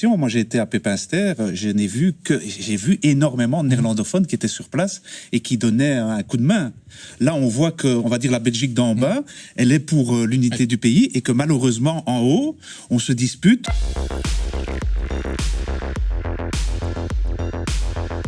Moi, j'ai été à Pépinster, j'ai vu énormément de néerlandophones qui étaient sur place et qui donnaient un coup de main. Là, on voit que, on va dire, la Belgique d'en bas, elle est pour l'unité du pays et que malheureusement, en haut, on se dispute.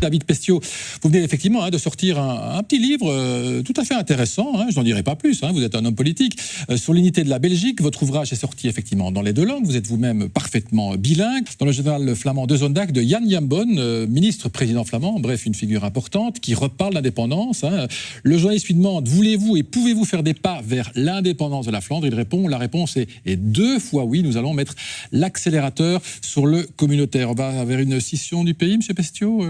David Pestiot, vous venez effectivement de sortir un petit livre tout à fait intéressant, je n'en dirai pas plus, vous êtes un homme politique, sur l'unité de la Belgique. Votre ouvrage est sorti effectivement dans les deux langues, vous êtes vous-même parfaitement bilingue. Dans le journal flamand De Zondag de Jan Jambon, ministre-président flamand, bref, une figure importante, qui reparle d'indépendance. Le journaliste lui demande, voulez-vous et pouvez-vous faire des pas vers l'indépendance de la Flandre? Il répond, la réponse est 2 fois oui, nous allons mettre l'accélérateur sur le communautaire. On va vers une scission du pays, M. Pestiot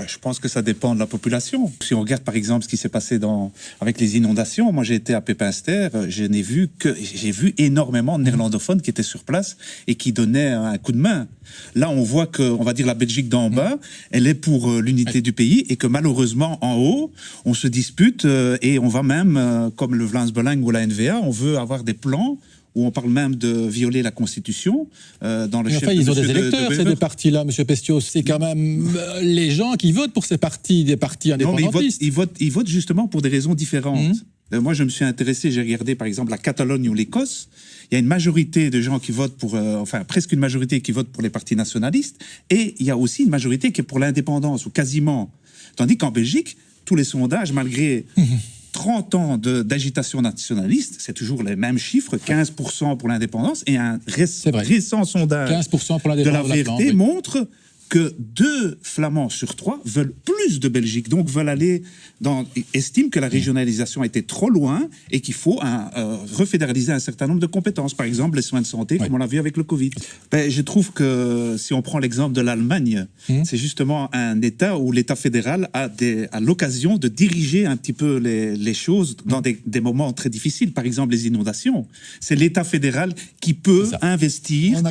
Je pense que ça dépend de la population. Si on regarde par exemple ce qui s'est passé avec les inondations, moi j'ai été à Pépinster, j'ai vu énormément de néerlandophones qui étaient sur place et qui donnaient un coup de main. Là, on voit que, on va dire, la Belgique d'en bas, elle est pour l'unité du pays et que malheureusement en haut, on se dispute et on va même, comme le Vlaams Belang ou la NVA, on veut avoir des plans où on parle même de violer la Constitution dans le chef de ils ont des électeurs, ces deux partis-là, M. Pestiot. C'est quand même les gens qui votent pour ces partis, des partis indépendantistes. Non, mais ils votent justement pour des raisons différentes. Moi, je me suis intéressé, j'ai regardé par exemple la Catalogne ou l'Écosse. Il y a une majorité de gens qui votent pour, presque une majorité qui vote pour les partis nationalistes. Et il y a aussi une majorité qui est pour l'indépendance, ou quasiment. Tandis qu'en Belgique, tous les sondages, malgré 30 ans d'agitation nationaliste, c'est toujours les mêmes chiffres, 15% pour l'indépendance, et un récent sondage 15% pour de la VRT montre que 2 Flamands sur 3 veulent plus de Belgique, donc estiment que la régionalisation a été trop loin et qu'il faut refédéraliser un certain nombre de compétences, par exemple les soins de santé, comme on l'a vu avec le Covid. Je trouve que si on prend l'exemple de l'Allemagne, c'est justement un État où l'État fédéral a l'occasion de diriger un petit peu les choses dans des moments très difficiles, par exemple les inondations. C'est l'État fédéral qui peut investir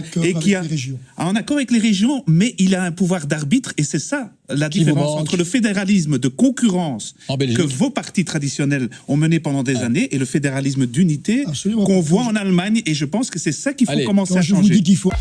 en accord avec les régions, mais il a un pouvoir d'arbitre, et c'est ça la différence entre le fédéralisme de concurrence que vos partis traditionnels ont mené pendant des années et le fédéralisme d'unité qu'on voit en Allemagne, et je pense que c'est ça qu'il faut commencer à changer. Je vous dis qu'il faut...